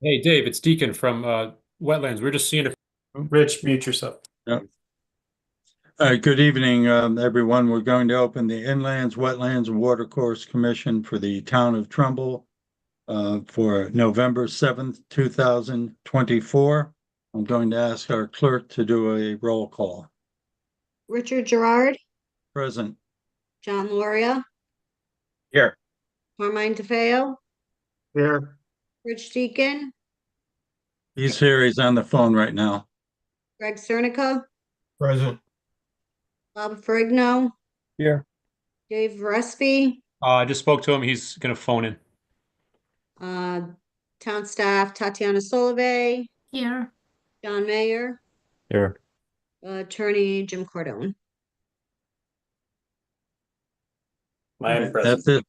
Hey, Dave, it's Deacon from Wetlands. We're just seeing if Rich, mute yourself. Yeah. Good evening, everyone. We're going to open the Inlands, Wetlands, and Watercourse Commission for the Town of Trumbull for November 7th, 2024. I'm going to ask our clerk to do a roll call. Richard Gerard, Present. John Loria, Here. Carmine DeFeo, Here. Rich Deacon, He's here. He's on the phone right now. Greg Cernica, Present. Bob Ferrigno, Here. Dave Respi, I just spoke to him. He's going to phone in. uh, town staff Tatiana Solovey, Here. John Mayer, Here. attorney Jim Cordone. I am At present. this,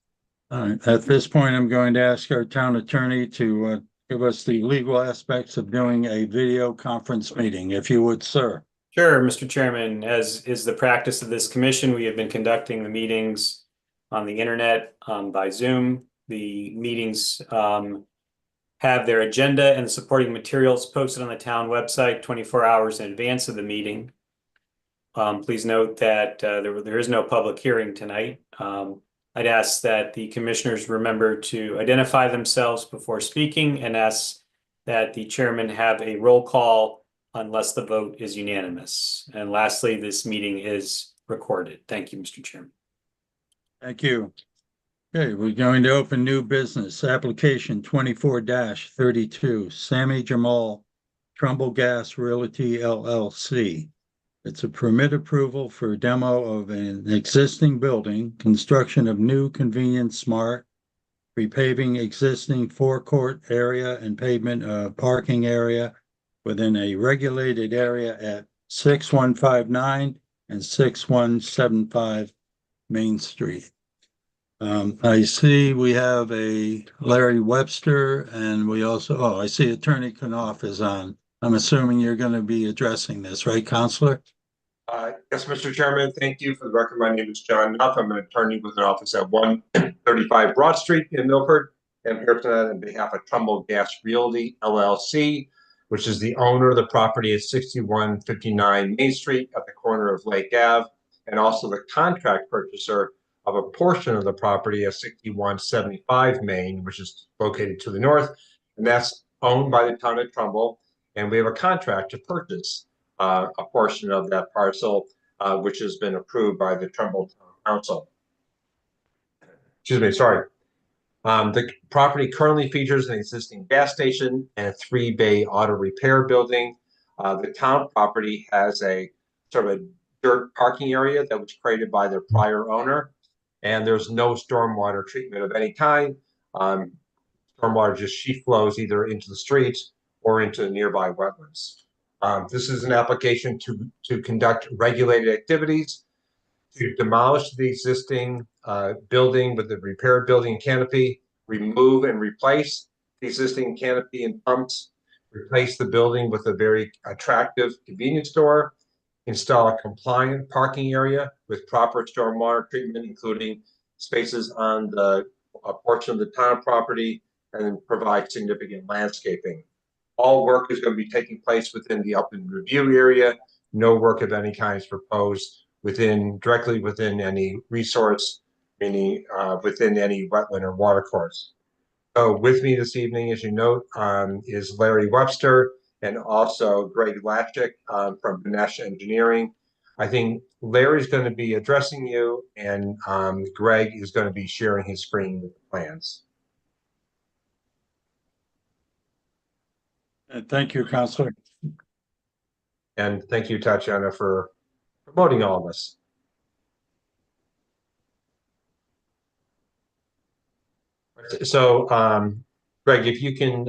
all right. At this point, I'm going to ask our town attorney to give us the legal aspects of doing a video conference meeting, if you would, sir. Sure, Mr. Chairman, as is the practice of this commission, we have been conducting the meetings on the internet by Zoom. The meetings have their agenda and supporting materials posted on the town website 24 hours in advance of the meeting. Please note that there is no public hearing tonight. I'd ask that the commissioners remember to identify themselves before speaking and ask that the chairman have a roll call unless the vote is unanimous. And lastly, this meeting is recorded. Thank you, Mr. Chairman. Thank you. Okay, we're going to open new business, application 24-32, Sammy Jamal, Trumbull Gas Realty LLC. It's a permit approval for demo of an existing building, construction of new convenience smart, repaving existing forecourt area and pavement parking area within a regulated area at 6159 and 6175 Main Street. I see we have a Larry Webster, and we also, I see Attorney Knopf is on. I'm assuming you're going to be addressing this, right, Counselor? Yes, Mr. Chairman, thank you. For the record, my name is John Knopf. I'm an attorney with an office at 135 Broad Street in Milford. I'm here tonight on behalf of Trumbull Gas Realty LLC, which is the owner of the property at 6159 Main Street at the corner of Lake Ave, and also the contract purchaser of a portion of the property at 6175 Main, which is located to the north, and that's owned by the town of Trumbull. And we have a contract to purchase a portion of that parcel, which has been approved by the Trumbull Town Council. Excuse me, sorry. The property currently features an existing gas station and a 3-bay auto repair building. The town property has a sort of a dirt parking area that was created by the prior owner, and there's no stormwater treatment of any kind. Stormwater just sheet flows either into the streets or into the nearby wetlands. This is an application to conduct regulated activities, to demolish the existing building with the repaired building canopy, remove and replace the existing canopy and pumps, replace the building with a very attractive convenience store, install a compliant parking area with proper stormwater treatment, including spaces on a portion of the town property, and provide significant landscaping. All work is going to be taking place within the upland review area. No work of any kind is proposed directly within any resource, meaning within any wetland or watercourse. So with me this evening, as you note, is Larry Webster and also Greg Latchik from Benesh Engineering. I think Larry's going to be addressing you, and Greg is going to be sharing his screen with the plans. Thank you, Counselor. And thank you, Tatiana, for promoting all of us. So, Greg, if you can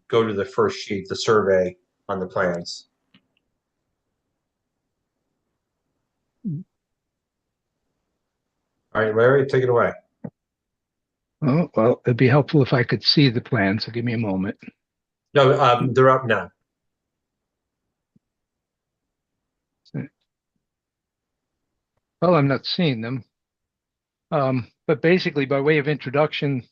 go to the first sheet, the survey on the plans. All right, Larry, take it away. Oh, well, it'd be helpful if I could see the plan, so give me a moment. No, they're up now. Well, I'm not seeing them. But basically, by way of introduction,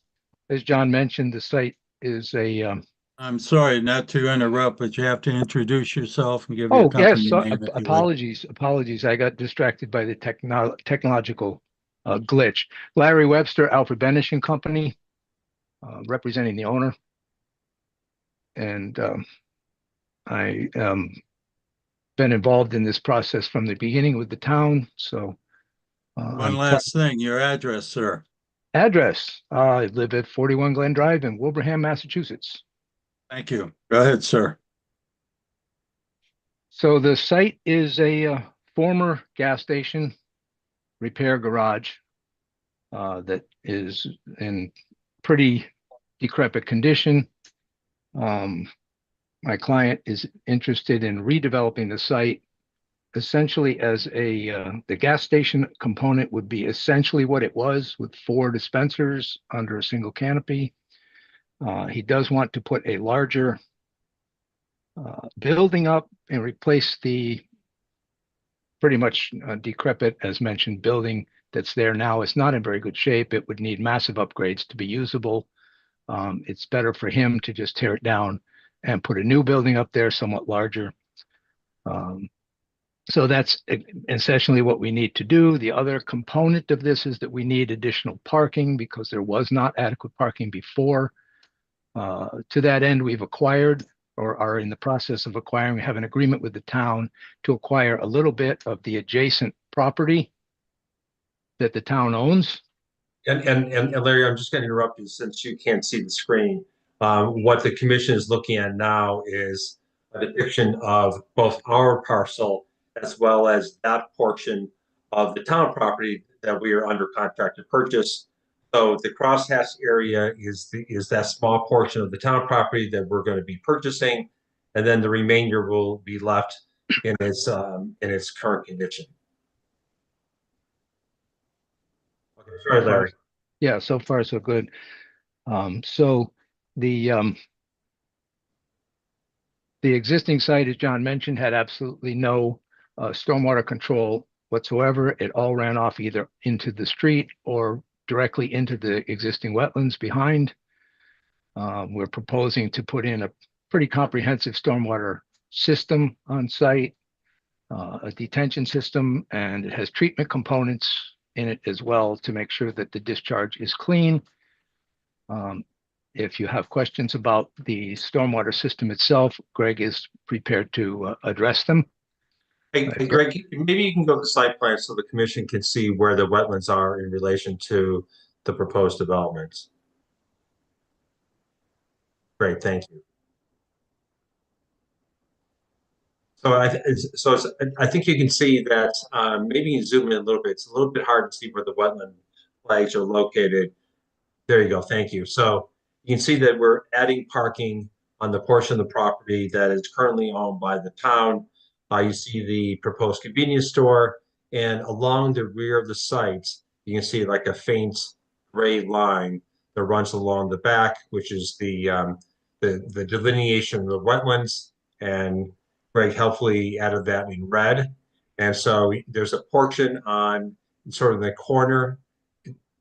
as John mentioned, the site is a I'm sorry not to interrupt, but you have to introduce yourself and give your Oh, yes, company name if you would. apologies. I got distracted by the technological glitch. Larry Webster, Alfred Benish and Company, representing the owner. And I been involved in this process from the beginning with the town. So One last thing, your address, sir. address, I live at 41 Glen Drive in Wilbraham, Massachusetts. Thank you. Go ahead, sir. So the site is a former gas station repair garage that is in pretty decrepit condition. My client is interested in redeveloping the site essentially as the gas station component would be essentially what it was, with 4 dispensers under a single canopy. He does want to put a larger building up and replace the pretty much decrepit, as mentioned, building that's there now. It's not in very good shape. It would need massive upgrades to be usable. It's better for him to just tear it down and put a new building up there, somewhat larger. So that's essentially what we need to do. The other component of this is that we need additional parking because there was not adequate parking before. To that end, we've acquired or are in the process of acquiring. We have an agreement with the town to acquire a little bit of the adjacent property that the town owns. And Larry, I'm just going to interrupt you since you can't see the screen. What the commission is looking at now is a depiction of both our parcel as well as that portion of the town property that we are under contract to purchase. So the crosshatch area is that small portion of the town property that we're going to be purchasing, and then the remainder will be left in its current condition. Okay, sorry, Larry. Yeah, so far so good. So the existing site, as John mentioned, had absolutely no stormwater control whatsoever. It all ran off either into the street or directly into the existing wetlands behind. We're proposing to put in a pretty comprehensive stormwater system on site, a detention system, and it has treatment components in it as well to make sure that the discharge is clean. If you have questions about the stormwater system itself, Greg is prepared to address them. Hey, Greg, maybe you can go to the site plan so the commission can see where the wetlands are in relation to the proposed developments. Great, thank you. So I think you can see that maybe you zoom in a little bit. It's a little bit hard to see where the wetland flags are located. There you go. Thank you. So you can see that we're adding parking on the portion of the property that is currently owned by the town. You see the proposed convenience store, and along the rear of the site, you can see like a faint gray line that runs along the back, which is the delineation of the wetlands. And Greg helpfully added that in red. And so there's a portion on sort of the corner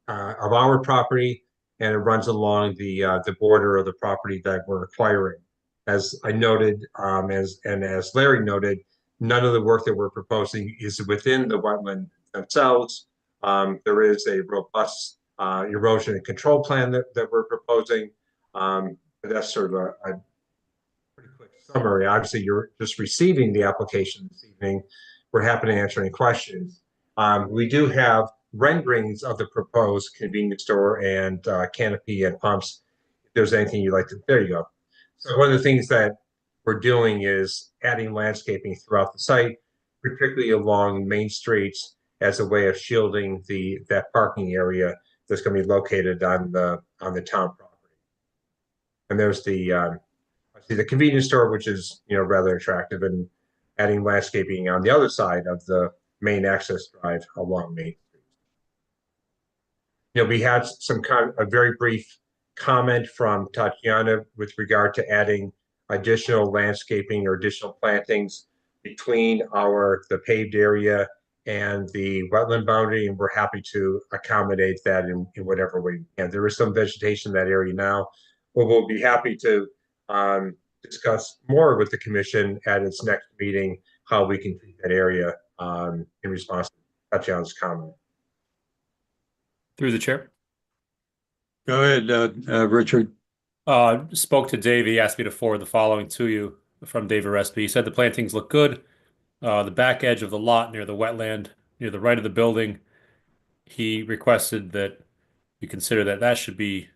of our property, and it runs along the border of the property that we're acquiring. As I noted, as Larry noted, none of the work that we're proposing is within the wetland themselves. There is a robust erosion and control plan that we're proposing. But that's sort of a pretty quick summary. Obviously, you're just receiving the application this evening. We're happy to answer any questions. We do have renderings of the proposed convenience store and canopy and pumps. If there's anything you'd like to, there you go. So one of the things that we're doing is adding landscaping throughout the site, particularly along main streets, as a way of shielding that parking area that's going to be located on the town property. And there's the convenience store, which is rather attractive, and adding landscaping on the other side of the main access drive along Main Street. We had a very brief comment from Tatiana with regard to adding additional landscaping or additional plantings between the paved area and the wetland boundary, and we're happy to accommodate that in whatever way we can. There is some vegetation in that area now, but we'll be happy to discuss more with the commission at its next meeting, how we can treat that area in response to Tatiana's comment. Through the chair. Go ahead, Richard. Spoke to Dave. He asked me to forward the following to you from Dave Arespi. He said the plantings look good. The back edge of the lot near the wetland, near the right of the building, he requested that you consider that that should be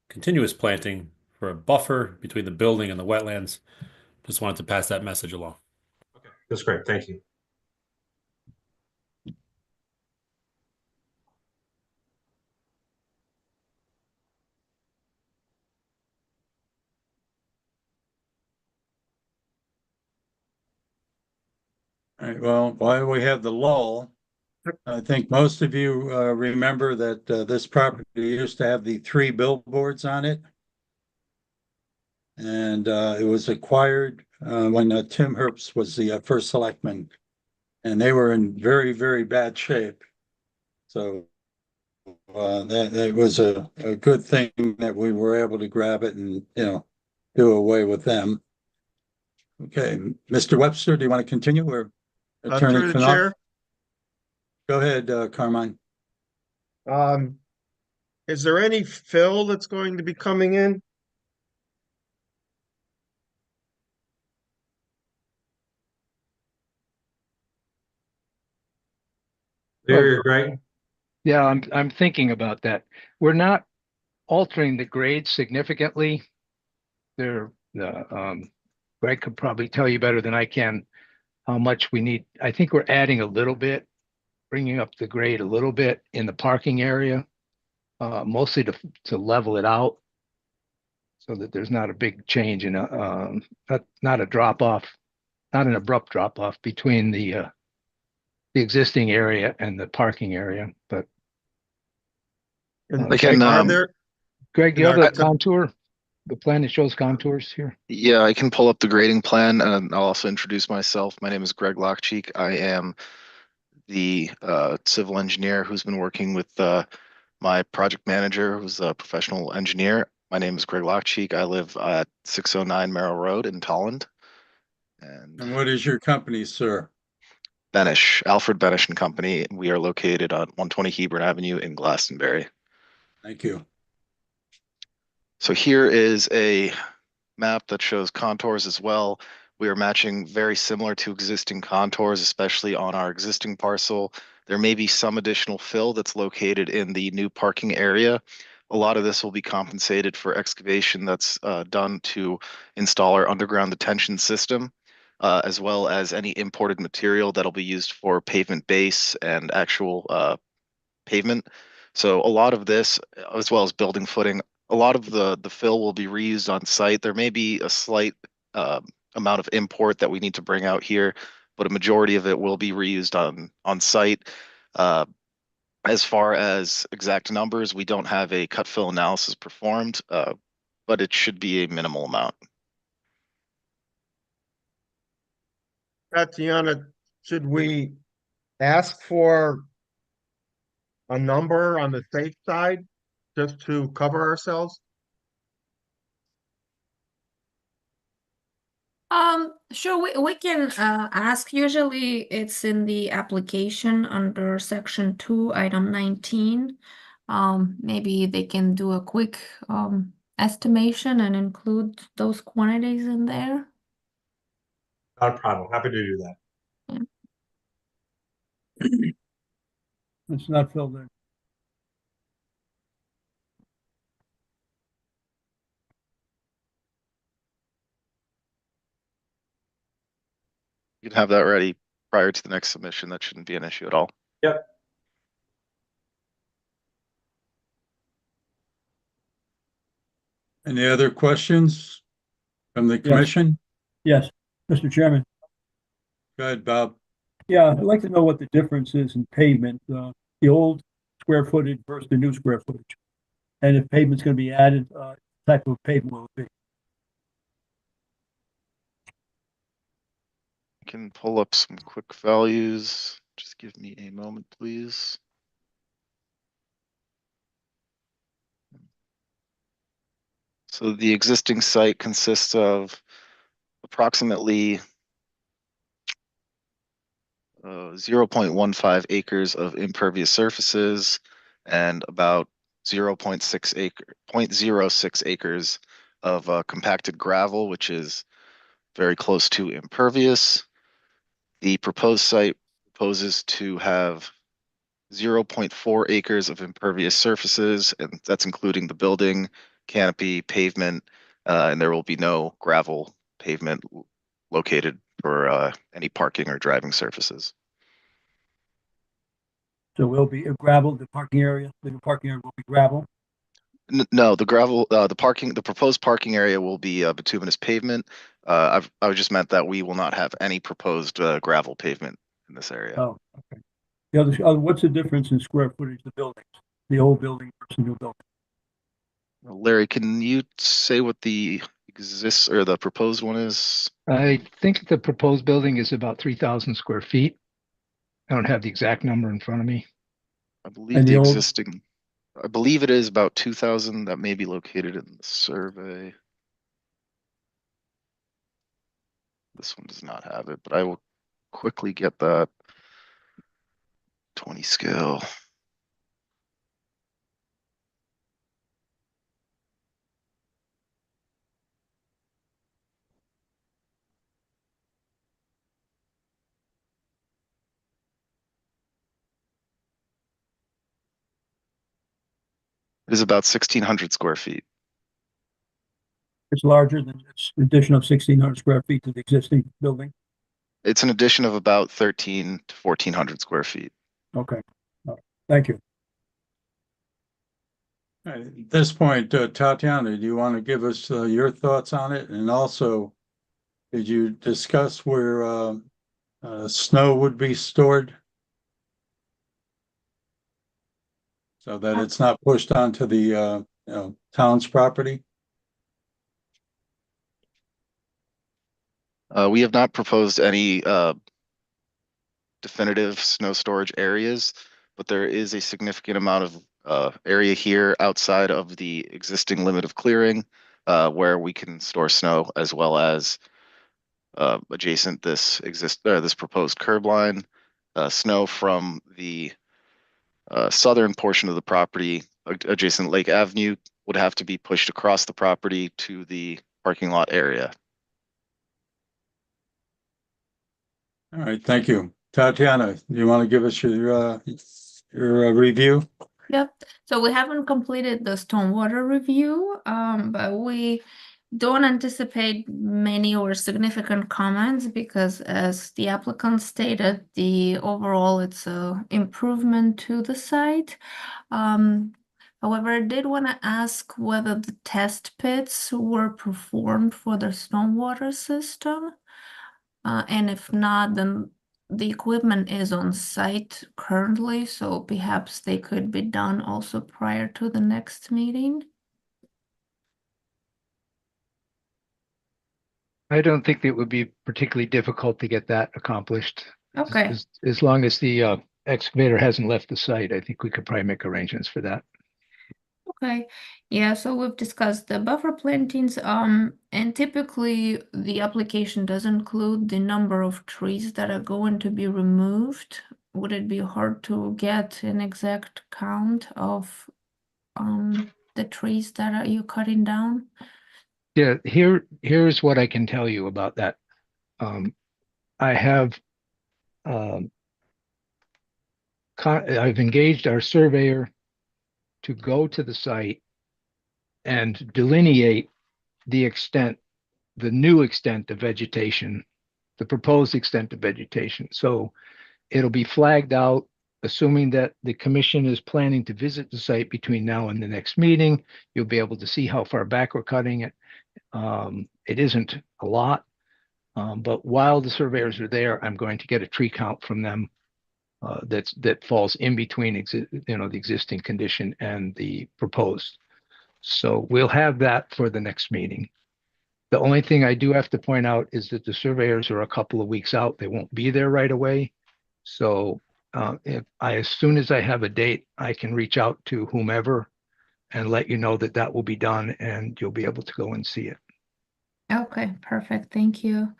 continuous planting for a buffer between the building and the wetlands. Just wanted to pass that message along. Okay, that's great. Thank you. All right, well, while we have the lull, I think most of you remember that this property used to have the 3 billboards on it. And it was acquired when Tim Herbst was the first selectman. And they were in very, very bad shape. So that was a good thing that we were able to grab it and, do away with them. Okay, Mr. Webster, do you want to continue or Attorney Through the Knopf? chair, Go ahead, Carmine. is there any fill that's going to be coming in? There, Greg. Yeah, I'm thinking about that. We're not altering the grade significantly. Greg could probably tell you better than I can how much we need. I think we're adding a little bit, bringing up the grade a little bit in the parking area, mostly to level it out so that there's not a big change in not a drop off, not an abrupt drop off between the existing area and the parking area. But And I can, are there, Greg, do you have and the are- contour? The plan that shows contours here? Yeah, I can pull up the grading plan and I'll also introduce myself. My name is Greg Lockcheek. I am the civil engineer who's been working with my project manager, who's a professional engineer. My name is Greg Lockcheek. I live at 609 Merrill Road in Tolland. And what is your company, sir? Benish, Alfred Benish and Company. We are located on 120 Hebron Avenue in Glastonbury. Thank you. So here is a map that shows contours as well. We are matching very similar to existing contours, especially on our existing parcel. There may be some additional fill that's located in the new parking area. A lot of this will be compensated for excavation that's done to install our underground detention system, as well as any imported material that'll be used for pavement base and actual pavement. So a lot of this, as well as building footing, a lot of the fill will be reused on site. There may be a slight amount of import that we need to bring out here, but a majority of it will be reused on site. As far as exact numbers, we don't have a cut fill analysis performed, but it should be a minimal amount. Tatiana, should we ask for a number on the safe side just to cover ourselves? Sure, we can ask. Usually it's in the application under section 2, item 19. Maybe they can do a quick estimation and include those quantities in there. Not a problem. Happy to do that. It's not filled in. You can have that ready prior to the next submission. That shouldn't be an issue at all. Yep. Any other questions from the commission? Yes, Mr. Chairman. Go ahead, Bob. Yeah, I'd like to know what the difference is in pavement, the old square footage versus the new square footage. And if pavement's gonna be added, type of pavement will it be? I can pull up some quick values. Just give me a moment, please. So the existing site consists of approximately 0.15 acres of impervious surfaces and about 0.6 acres of compacted gravel, which is very close to impervious. The proposed site proposes to have 0.4 acres of impervious surfaces, and that's including the building, canopy, pavement, and there will be no gravel pavement located for any parking or driving surfaces. So will be a gravel, the parking area, the new parking area will be gravel. No, the gravel, the proposed parking area will be bituminous pavement. I just meant that we will not have any proposed gravel pavement in this area. Oh, okay. The other, what's the difference in square footage of the buildings? The old building versus new building? Larry, can you say what the exists or the proposed one is? I think the proposed building is about 3,000 square feet. I don't have the exact number in front of me. I believe And the the old, existing, I believe it is about 2,000. That may be located in the survey. This one does not have it, but I will quickly get that 20 scale. It is about 1,600 square feet. it's larger than its addition of 1,600 square feet to the existing building. It's an addition of about 1,300 to 1,400 square feet. Okay. All right. Thank you. At this point, Tatiana, do you want to give us your thoughts on it? And also, did you discuss where snow would be stored? So that it's not pushed onto the town's property? We have not proposed any definitive snow storage areas, but there is a significant amount of area here outside of the existing limit of clearing where we can store snow, as well as adjacent this proposed curb line. Snow from the southern portion of the property adjacent Lake Avenue would have to be pushed across the property to the parking lot area. All right, thank you. Tatiana, do you want to give us your review? Yep. So we haven't completed the stormwater review, but we don't anticipate many or significant comments because, as the applicant stated, the overall it's a improvement to the site. However, I did want to ask whether the test pits were performed for the stormwater system. And if not, then the equipment is on site currently, so perhaps they could be done also prior to the next meeting. I don't think it would be particularly difficult to get that accomplished. Okay. As long as the excavator hasn't left the site, I think we could probably make arrangements for that. Okay, yeah, so we've discussed the buffer plantings, and typically the application does include the number of trees that are going to be removed. Would it be hard to get an exact count of the trees that are you cutting down? Yeah, here's what I can tell you about that. I have I've engaged our surveyor to go to the site and delineate the new extent of vegetation, the proposed extent of vegetation. So it'll be flagged out, assuming that the commission is planning to visit the site between now and the next meeting. You'll be able to see how far back we're cutting it. It isn't a lot, but while the surveyors are there, I'm going to get a tree count from them that falls in between the existing condition and the proposed. So we'll have that for the next meeting. The only thing I do have to point out is that the surveyors are a couple of weeks out. They won't be there right away. So as soon as I have a date, I can reach out to whomever and let you know that that will be done and you'll be able to go and see it. Okay, perfect. Thank you.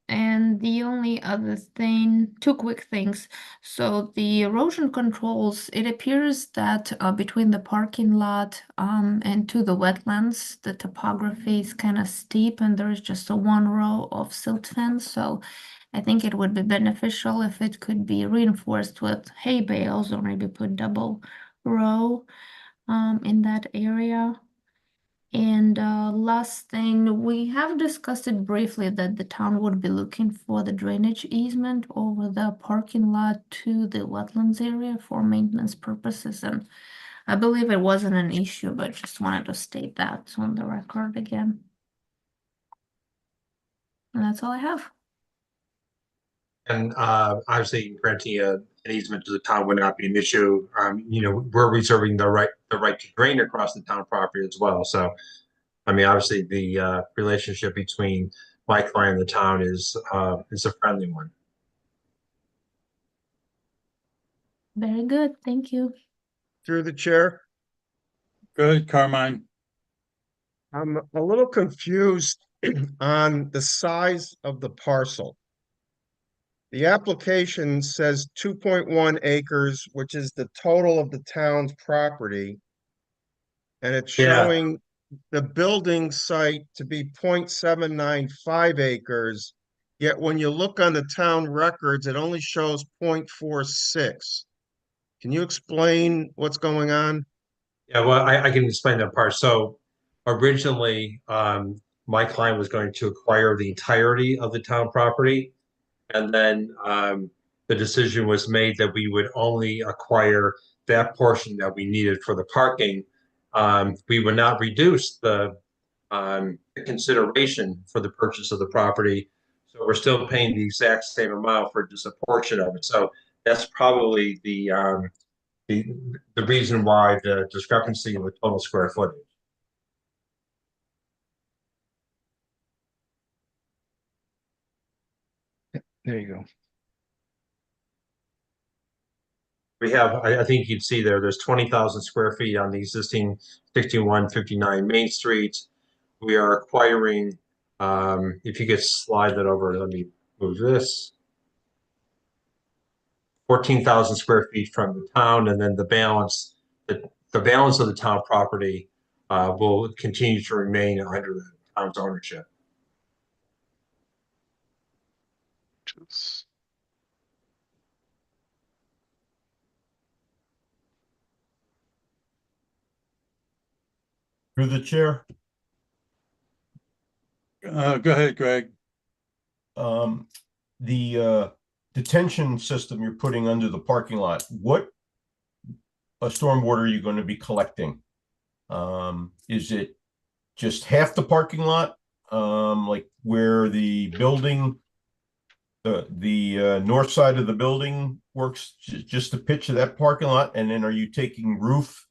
And the only other thing, two quick things. So the erosion controls, it appears that between the parking lot and to the wetlands, the topography is kind of steep and there is just a one row of silt fence. So I think it would be beneficial if it could be reinforced with hay bales or maybe put double row in that area. And last thing, we have discussed it briefly that the town would be looking for the drainage easement over the parking lot to the wetlands area for maintenance purposes. And I believe it wasn't an issue, but just wanted to state that on the record again. And that's all I have. And obviously granting an easement to the town would not be an issue. We're reserving the right to drain across the town property as well. So, I mean, obviously the relationship between my client and the town is a friendly one. Very good. Thank you. Through the chair, Good, Carmine. I'm a little confused on the size of the parcel. The application says 2.1 acres, which is the total of the town's property. And it's Yeah. showing the building site to be 0.795 acres. Yet when you look on the town records, it only shows 0.46. Can you explain what's going on? Yeah, well, I can explain that part. So originally, my client was going to acquire the entirety of the town property. And then the decision was made that we would only acquire that portion that we needed for the parking. We would not reduce the consideration for the purchase of the property. So we're still paying the exact same amount for just a portion of it. So that's probably the reason why the discrepancy in the total square footage. There you go. We have, I think you'd see there's 20,000 square feet on the existing 6159 Main Street. We are acquiring, if you could slide that over, let me move this. 14,000 square feet from the town, and then the balance of the town property will continue to remain under the town's ownership. Through the chair, Go ahead, Greg. The detention system you're putting under the parking lot, what stormwater are you going to be collecting? Is it just half the parking lot? Like where the building, the north side of the building works, just the pitch of that parking lot? And then are you taking roof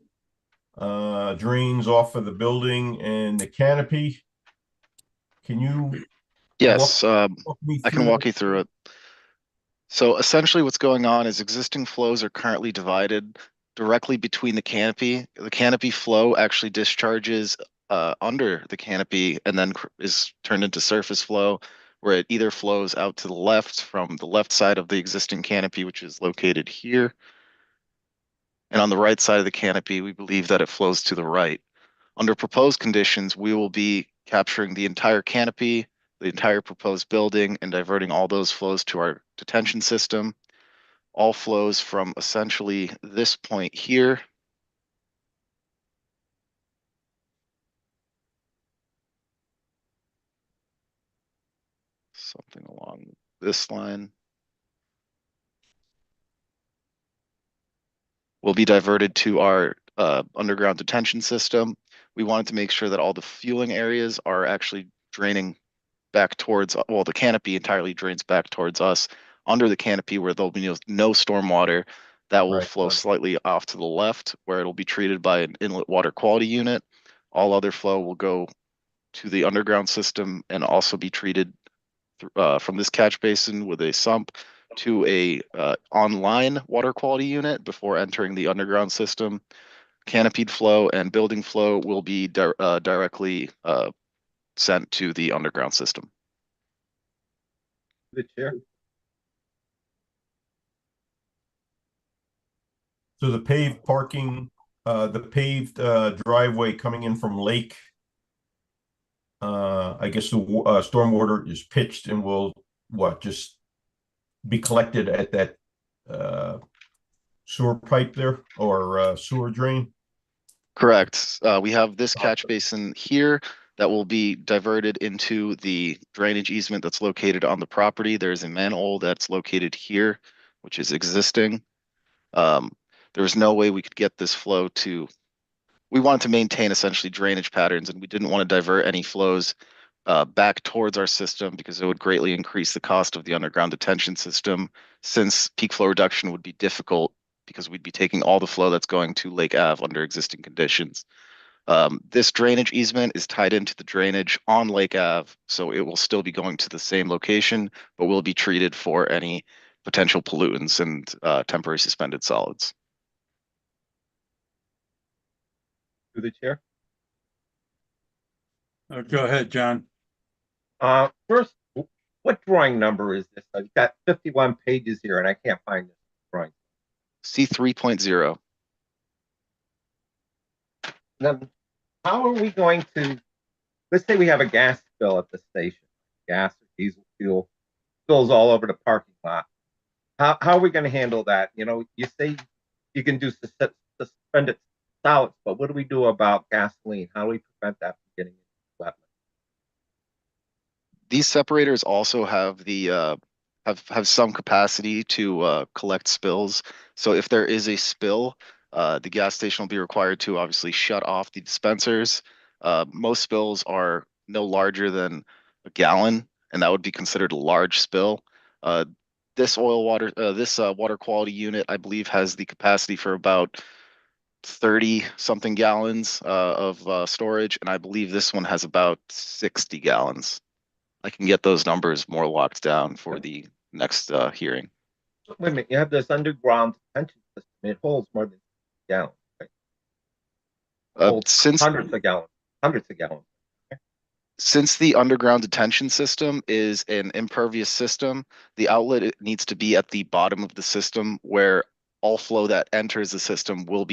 drains off of the building and the canopy? Can you Yes, walk me I can through walk that? you through it. So essentially what's going on is existing flows are currently divided directly between the canopy. The canopy flow actually discharges under the canopy and then is turned into surface flow, where it either flows out to the left from the left side of the existing canopy, which is located here. And on the right side of the canopy, we believe that it flows to the right. Under proposed conditions, we will be capturing the entire canopy, the entire proposed building, and diverting all those flows to our detention system. All flows from essentially this point here something along this line will be diverted to our underground detention system. We wanted to make sure that all the fueling areas are actually draining back towards, well, the canopy entirely drains back towards us. Under the canopy, where there'll be no stormwater, that will flow slightly off to the left, where it'll be treated by an inlet water quality unit. All other flow will go to the underground system and also be treated from this catch basin with a sump to a online water quality unit before entering the underground system. canopied flow and building flow will be directly sent to the underground system. The chair. So the paved parking, the paved driveway coming in from Lake, I guess the stormwater is pitched and will just be collected at that sewer pipe there or sewer drain? Correct. We have this catch basin here that will be diverted into the drainage easement that's located on the property. There's a manhole that's located here, which is existing. There's no way we could get this flow to, we wanted to maintain essentially drainage patterns, and we didn't want to divert any flows back towards our system because it would greatly increase the cost of the underground detention system, since peak flow reduction would be difficult because we'd be taking all the flow that's going to Lake Ave under existing conditions. This drainage easement is tied into the drainage on Lake Ave, so it will still be going to the same location, but will be treated for any potential pollutants and temporary suspended solids. To the chair. Go ahead, John. First, what drawing number is this? I've got 51 pages here and I can't find this drawing. C3.0. Then how are we going to, let's say we have a gas spill at the station, gas or diesel fuel spills all over the parking lot. How are we going to handle that? You know, you say you can do suspended solids, but what do we do about gasoline? How do we prevent that from getting into wetlands? These separators also have the have some capacity to collect spills. So if there is a spill, the gas station will be required to obviously shut off the dispensers. Most spills are no larger than a gallon, and that would be considered a large spill. This water quality unit, I believe, has the capacity for about 30 something gallons of storage, and I believe this one has about 60 gallons. I can get those numbers more locked down for the next hearing. Wait a minute, you have this underground detention system. It holds more than gallons, right? Holds Since hundreds of gallons. Since the underground detention system is an impervious system, the outlet needs to be at the bottom of the system, where all flow that enters the system will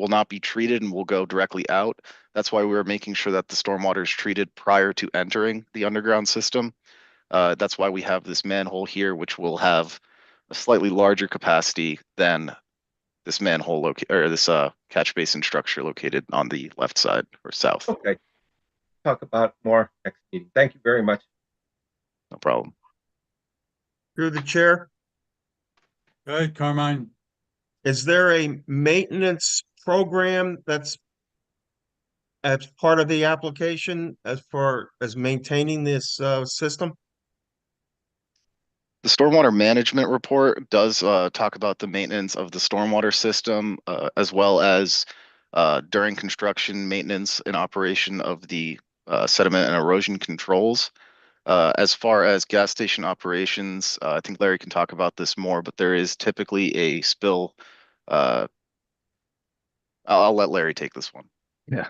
not be treated and will go directly out. That's why we were making sure that the stormwater is treated prior to entering the underground system. That's why we have this manhole here, which will have a slightly larger capacity than this manhole or this catch basin structure located on the left side or south. Okay. Talk about more next meeting. Thank you very much. No problem. Through the chair, Go ahead, Carmine. is there a maintenance program that's as part of the application as far as maintaining this system? The stormwater management report does talk about the maintenance of the stormwater system, as well as during construction, maintenance and operation of the sediment and erosion controls. As far as gas station operations, I think Larry can talk about this more, but there is typically a spill. I'll let Larry take this one. Yeah.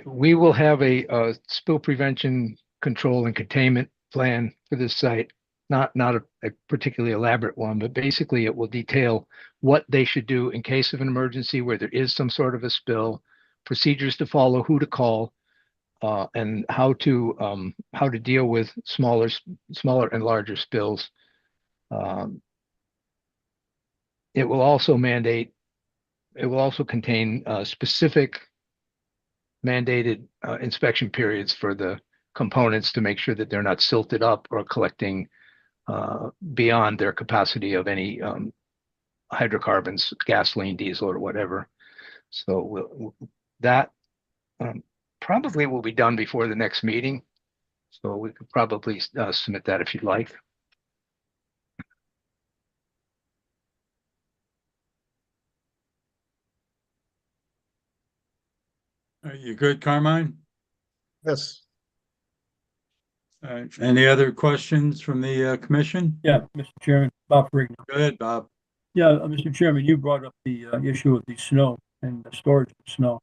We will have a spill prevention control and containment plan for this site. Not a particularly elaborate one, but basically it will detail what they should do in case of an emergency where there is some sort of a spill, procedures to follow, who to call, and how to deal with smaller and larger spills. It will also contain specific mandated inspection periods for the components to make sure that they're not silted up or collecting beyond their capacity of any hydrocarbons, gasoline, diesel, or whatever. So that probably will be done before the next meeting. So we could probably submit that if you'd like. Are you good, Carmine? Yes. Any other questions from the commission? Yeah, Mr. Chairman, Bob Rigby. Go ahead, Bob. Yeah, Mr. Chairman, you brought up the issue of the snow and the storage of snow.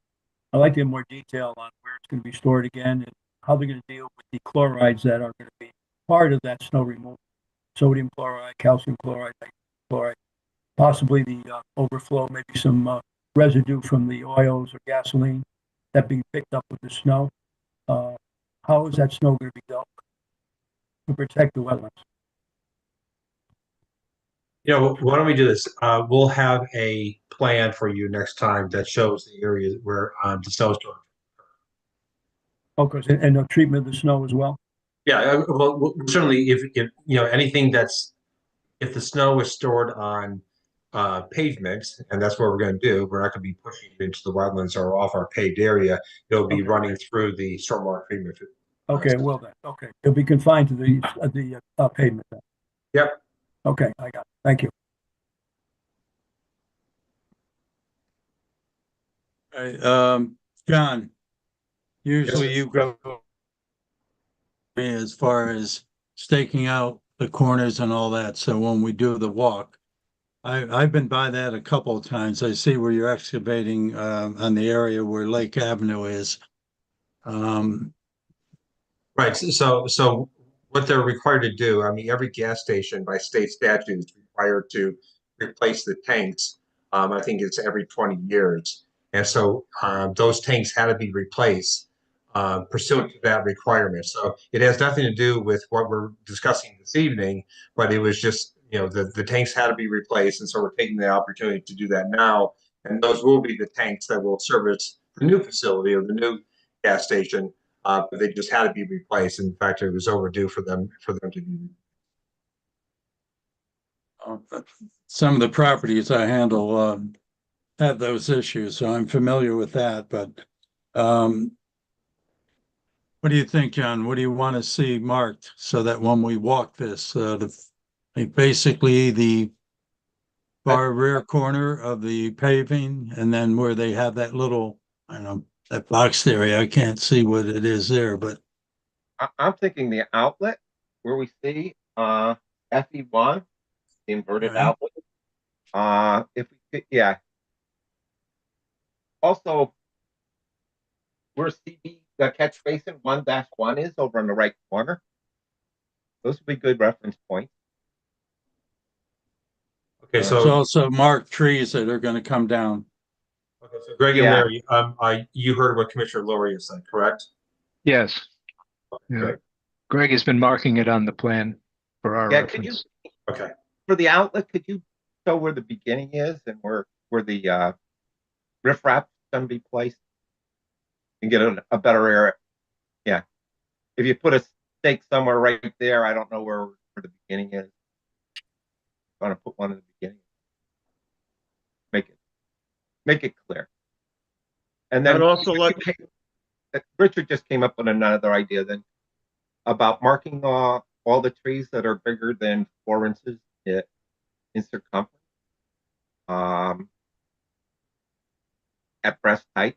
I'd like to get more detail on where it's going to be stored again and how they're going to deal with the chlorides that are going to be part of that snow removal. Sodium chloride, calcium chloride, magnesium chloride, possibly the overflow, maybe some residue from the oils or gasoline that being picked up with the snow. How is that snow going to be dealt with to protect the wetlands? You know, why don't we do this? We'll have a plan for you next time that shows the areas where the snow storage. Of course, and the treatment of the snow as well. Yeah, well, certainly if you know anything if the snow is stored on pavement, and that's what we're going to do, we're not going to be pushing it into the wetlands or off our paved area. It'll be Okay. running through the stormwater treatment. Okay, well then, okay, it'll be confined to the pavement then. Yep. Okay, I got it. Thank you. All right, John, usually you go as far as staking out the corners and all that. So when we do the walk, I've been by that a couple of times. I see where you're excavating on the area where Lake Avenue is. Right. So what they're required to do, I mean, every gas station by state statute is required to replace the tanks. I think it's every 20 years. And so those tanks had to be replaced pursuant to that requirement. So it has nothing to do with what we're discussing this evening, but it was just, you know, the tanks had to be replaced. And so we're taking the opportunity to do that now. And those will be the tanks that will service the new facility or the new gas station. But they just had to be replaced. In fact, it was overdue for them to be. Some of the properties I handle have those issues, so I'm familiar with that. But what do you think, John? What do you want to see marked so that when we walk this, basically the far rear corner of the paving, and then where they have that little, I don't know, that box area. I can't see what it is there, but I'm thinking the outlet where we see FE1, the inverted Right. outlet. If we could, yeah. Also, where CB the catch basin 1-1 is over in the right corner. Those would be good reference points. Okay, there's so also marked trees that are going to come down. okay, so Greg and Yeah. Larry, you heard what Commissioner Laurie has said, correct? Yes. Yeah. Great. Greg has been marking it on the plan for our Yeah, could you, reference. Okay. for the outlet, could you show where the beginning is and where the riffraff is going to be placed and get a better area? Yeah. If you put a stake somewhere right there, I don't know where the beginning is. I'm going to put one in the beginning. Make it clear. And then I'd also like, Richard just came up with another idea then about marking all the trees that are bigger than 4 inches in circumference at breast height.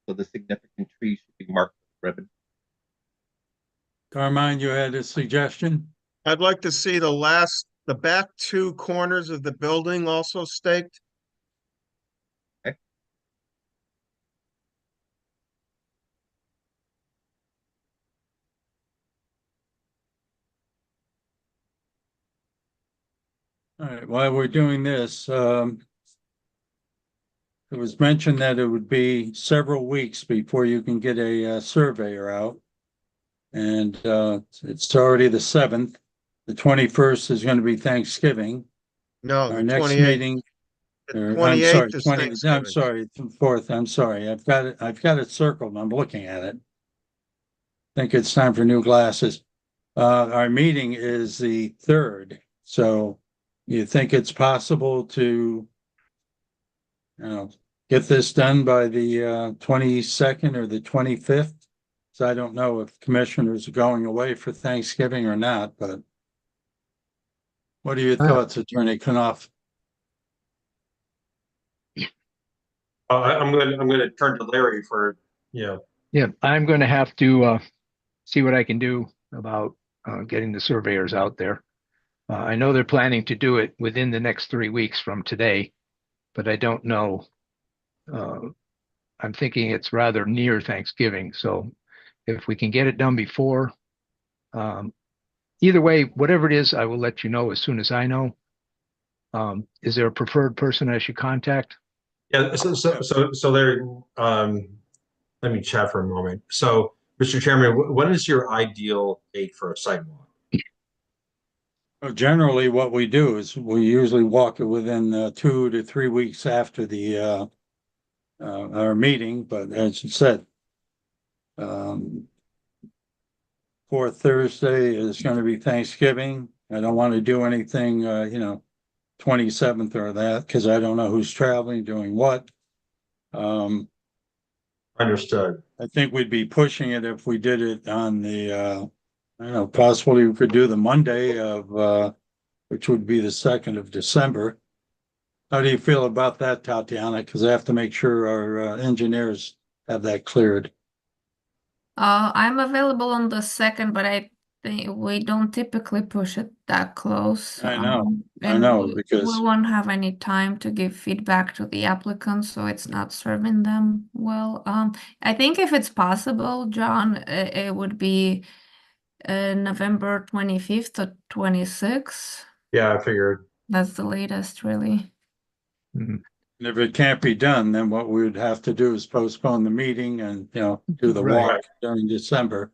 So the significant trees should be marked with ribbon. Carmine, you had a suggestion? I'd like to see the back 2 corners of the building also staked. All right, while we're doing this, it was mentioned that it would be several weeks before you can get a surveyor out. And it's already the 7th. The 21st is going to be Thanksgiving. No, Our the next 28th. meeting, The or I'm 28th sorry, is 20, I'm Thanksgiving. sorry, 4th, I'm sorry. I've got it circled. I'm looking at it. I think it's time for new glasses. Our meeting is the 3rd. So you think it's possible to, get this done by the 22nd or the 25th? So I don't know if commissioners are going away for Thanksgiving or not, but what are your thoughts, Attorney Knopf? I'm going to turn to Larry for, Yeah, I'm going to have to see what I can do about getting the surveyors out there. I know they're planning to do it within the next 3 weeks from today, but I don't know. I'm thinking it's rather near Thanksgiving, so if we can get it done before, either way, whatever it is, I will let you know as soon as I know. Is there a preferred person I should contact? Yeah, so there, let me chat for a moment. So, Mr. Chairman, when is your ideal date for a sidewalk? Generally, what we do is we usually walk it within 2 to 3 weeks after the our meeting, but as you said, fourth Thursday is going to be Thanksgiving. I don't want to do anything, 27th or that, because I don't know who's traveling, doing what. Understood. I think we'd be pushing it if we did it on the, I don't know, possibly we could do the Monday of, which would be the 2nd of December. How do you feel about that, Tatiana? Because I have to make sure our engineers have that cleared. I'm available on the 2nd, but I think we don't typically push it that close. I know, And we because won't have any time to give feedback to the applicants, so it's not serving them well. I think if it's possible, John, it would be November 25th or 26th. Yeah, I figured. That's the latest, really. if it can't be done, then what we would have to do is postpone the meeting and, do the Right. walk during December.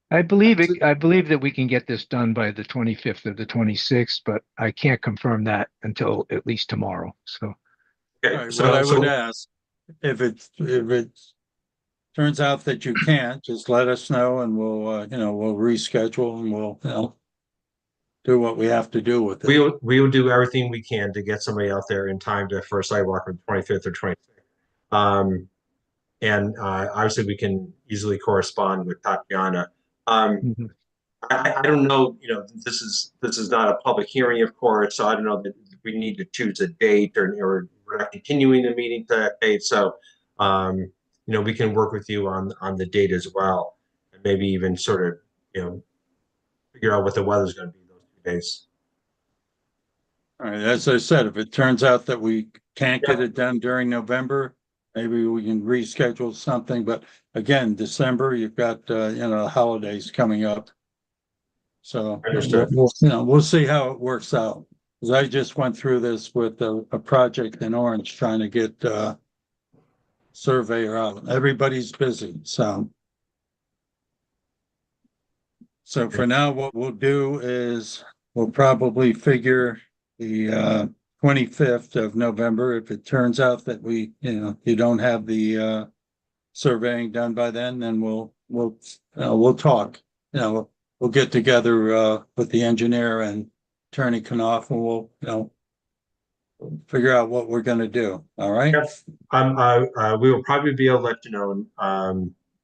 I believe that we can get this done by the 25th or the 26th, but I can't confirm that until at least tomorrow. So, Okay, Right, so what I would ask, if it turns out that you can't, just let us know and we'll reschedule and we'll, do what we have to do with it. we will do everything we can to get somebody out there in time for a sidewalk on the 25th or 26th. And obviously we can easily correspond with Tatiana. I don't know, this is not a public hearing, of course, so I don't know that we need to choose a date or we're not continuing the meeting to that date. So, we can work with you on the date as well, and maybe even sort of, figure out what the weather's going to be those 2 days. All right, as I said, if it turns out that we can't get it done during November, maybe we can reschedule something, but again, December, you've got, holidays coming up. So Understood. we'll see how it works out. Because I just went through this with a project in Orange trying to get surveyor out. Everybody's busy, so. So for now, what we'll do is we'll probably figure the 25th of November. If it turns out that you don't have the surveying done by then we'll talk. We'll get together with the engineer and Attorney Knopf and we'll figure out what we're gonna do. All right? We will probably be able to let you know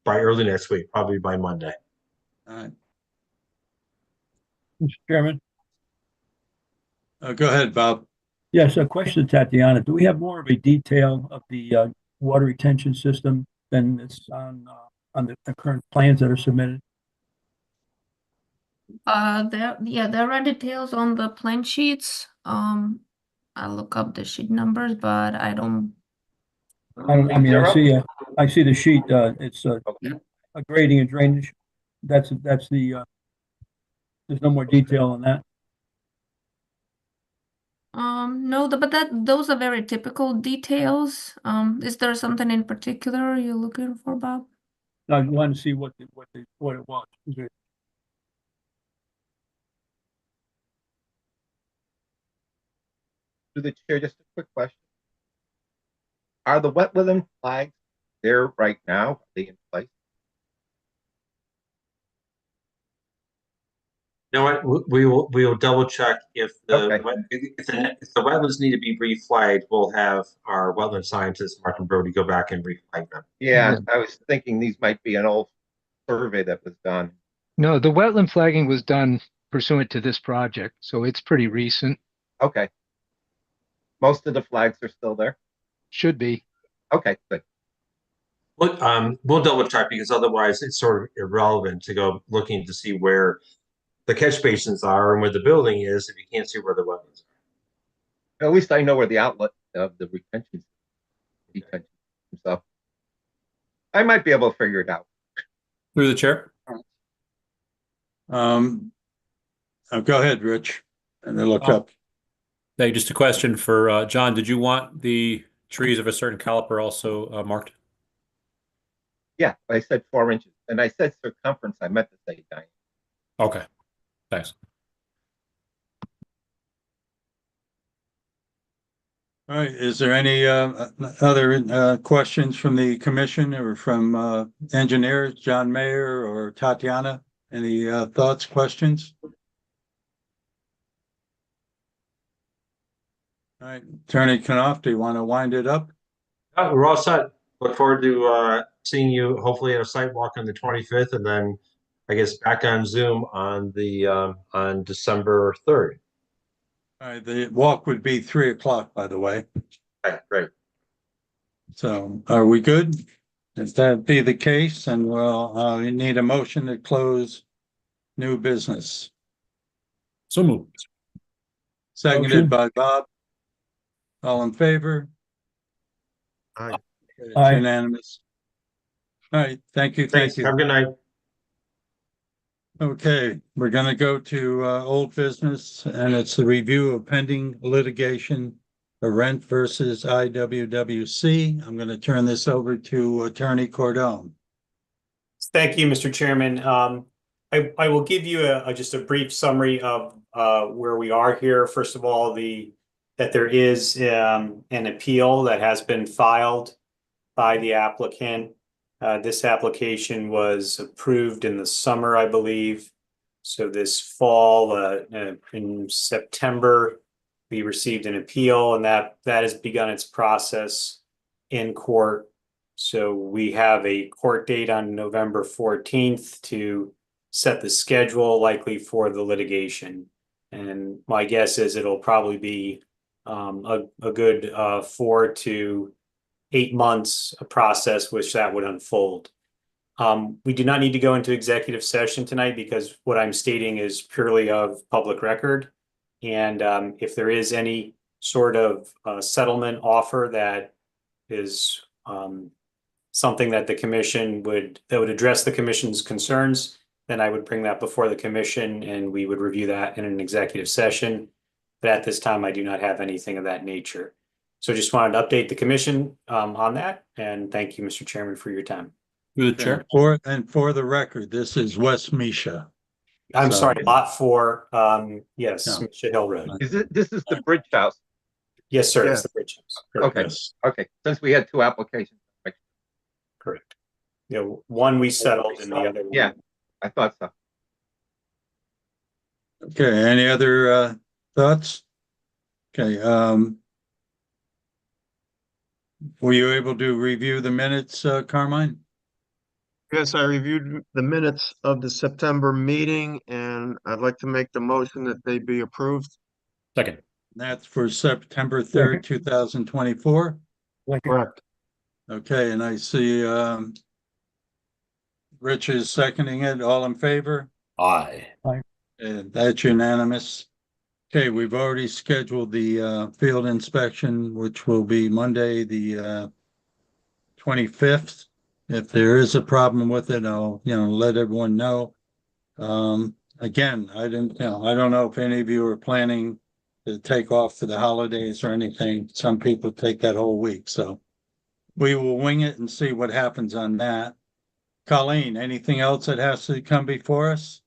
by early next week, probably by Monday. All right. Mr. Chairman. Go ahead, Bob. Yes, a question to Tatiana. Do we have more of a detail of the water retention system than it's on the current plans that are submitted? There are details on the plan sheets. I'll look up the sheet numbers, but I don't. I see the sheet. It's a grading and drainage. That's the. There's no more detail on that. No, but those are very typical details. Is there something in particular you're looking for, Bob? I want to see what it was. To the chair, just a quick question. Are the wetland flags there right now? Are they in place? You know what? We will double check if Okay. if the wetlands need to be reflagged. We'll have our wetland scientist Martin Brody go back and reflag them. Yeah, I was thinking these might be an old survey that was done. no, the wetland flagging was done pursuant to this project, so it's pretty recent. Okay. Most of the flags are still there? Should be. Okay, good. We'll double check because otherwise it's sort of irrelevant to go looking to see where the catch basins are and where the building is if you can't see where the wetlands At least I know where the outlet of the detention. So I might be able to figure it out. Through the chair. Go ahead, Rich, and then look Oh. up. Hey, just a question for John. Did you want the trees of a certain caliper also marked? Yeah, I said 4 inches, and I said circumference. I meant to say diameter. Okay, thanks. All right, is there any other questions from the commission or from engineers, John Mayer or Tatiana? Any thoughts, questions? All right, Attorney Knopf, do you want to wind it up? We're all set. Look forward to seeing you hopefully at a site walk on the 25th, and then I guess back on Zoom on the on December 3rd. All right, the walk would be 3 o'clock, by the way. Okay, great. So are we good? If that be the case, and we need a motion to close new business. So moved. Seconded Motion. by Bob. All in favor? Aye. It's Aye. unanimous. All right, thank you, Thanks. thank you. Have a good night. Okay, we're gonna go to old business, and it's the review of pending litigation for rent versus IWWC. I'm gonna turn this over to Attorney Cordone. Thank you, Mr. Chairman. I will give you just a brief summary of where we are here. First of all, that there is an appeal that has been filed by the applicant. This application was approved in the summer, I believe. So this fall, in September, we received an appeal, and that has begun its process in court. So we have a court date on November 14th to set the schedule likely for the litigation. And my guess is it'll probably be a good 4 to 8 months process, which that would unfold. We do not need to go into executive session tonight because what I'm stating is purely of public record. And if there is any sort of settlement offer that is something that the commission would address the commission's concerns, then I would bring that before the commission and we would review that in an executive session. But at this time, I do not have anything of that nature. So just wanted to update the commission on that. And thank you, Mr. Chairman, for your time. Through the chair. For the record, this is West Misha. I'm So- sorry, lot 4, yes, No. Misha Hill Road. This is the bridge house. Yes, sir, Yeah. it's the bridge house. Correct. Okay, Yes. okay. Since we had 2 applications, Correct. You know, one we settled and the other one. Yeah. I thought so. Okay, any other thoughts? Okay, were you able to review the minutes, Carmine? Yes, I reviewed the minutes of the September meeting, and I'd like to make the motion that they be approved. Second. That's for September 3rd, 2024. Correct. Okay, and I see Rich is seconding it. All in favor? Aye. And that's unanimous. Okay, we've already scheduled the field inspection, which will be Monday, the 25th. If there is a problem with it, I'll, let everyone know. Again, I don't know if any of you are planning to take off for the holidays or anything. Some people take that whole week, so we will wing it and see what happens on that. Colleen, anything else that has to come before us?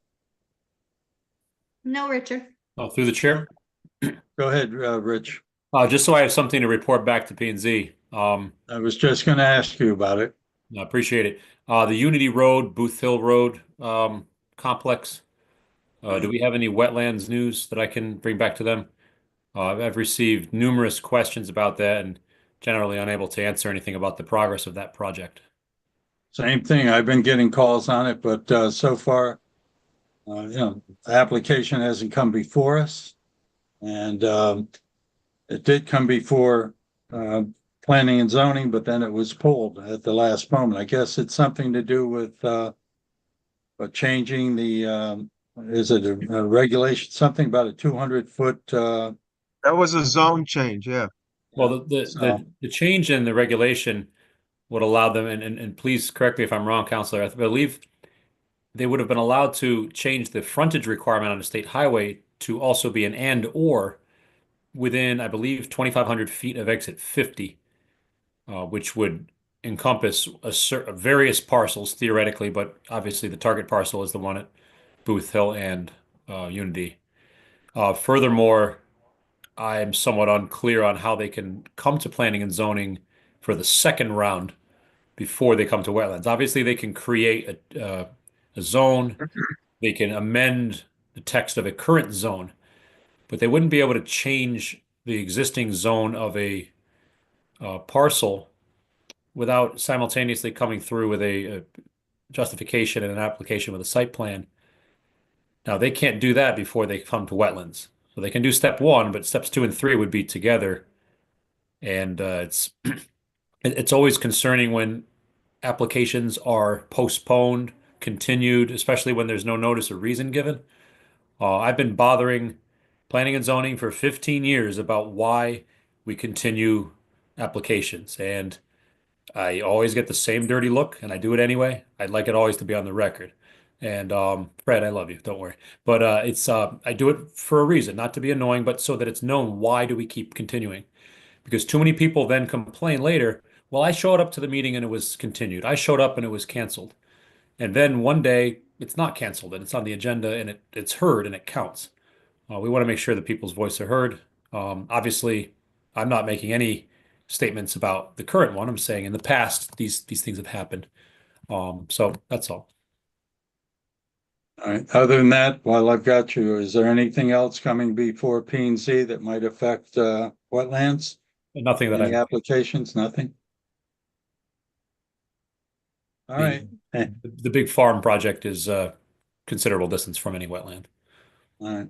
No, Richard. Oh, through the chair. Go ahead, Rich. Just so I have something to report back to P&Z. I was just going to ask you about it. I appreciate it. The Unity Road, Booth Hill Road complex. Do we have any wetlands news that I can bring back to them? I've received numerous questions about that and generally unable to answer anything about the progress of that project. Same thing. I've been getting calls on it, but so far, the application hasn't come before us. And it did come before planning and zoning, but then it was pulled at the last moment. I guess it's something to do with changing the is it a regulation, something about a 200-foot, That was a zone change, yeah. Well, the change in the regulation would allow them, and please correct me if I'm wrong, Counselor, I believe they would have been allowed to change the frontage requirement on a state highway to also be an and or within, I believe, 2,500 feet of exit 50, which would encompass various parcels theoretically, but obviously the target parcel is the one at Booth Hill and Unity. Furthermore, I'm somewhat unclear on how they can come to planning and zoning for the second round before they come to wetlands. Obviously, they can create a zone, they can amend the text of a current zone, but they wouldn't be able to change the existing zone of a parcel without simultaneously coming through with a justification and an application with a site plan. Now, they can't do that before they come to wetlands. So they can do step one, but steps 2 and 3 would be together. And it's always concerning when applications are postponed, continued, especially when there's no notice or reason given. I've been bothering planning and zoning for 15 years about why we continue applications. And I always get the same dirty look, and I do it anyway. I'd like it always to be on the record. And Fred, I love you. Don't worry. But I do it for a reason, not to be annoying, but so that it's known why do we keep continuing. Because too many people then complain later, well, I showed up to the meeting and it was continued. I showed up and it was canceled. And then one day it's not canceled and it's on the agenda and it's heard and it counts. We want to make sure that people's voices are heard. Obviously, I'm not making any statements about the current one. I'm saying in the past, these things have happened. So that's all. all right. Other than that, while I've got you, is there anything else coming before P and Z that might affect wetlands? Nothing that Any applications? Nothing? All right. The big farm project is considerable distance from any wetland. All right.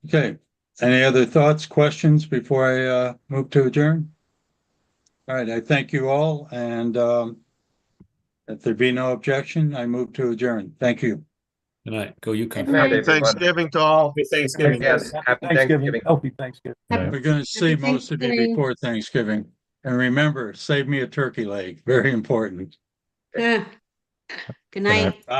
Okay. Any other thoughts, questions before I move to adjourn? All right. I thank you all. And if there be no objection, I move to adjourn. Thank you. Good night. Go Yukon. Good night. Happy Thanksgiving to all. Happy Thanksgiving, guys. Happy Thanksgiving, healthy Thanksgiving. We're going to see Happy most of you Thanksgiving. before Thanksgiving. And remember, save me a turkey leg. Very important. Good night. Bye.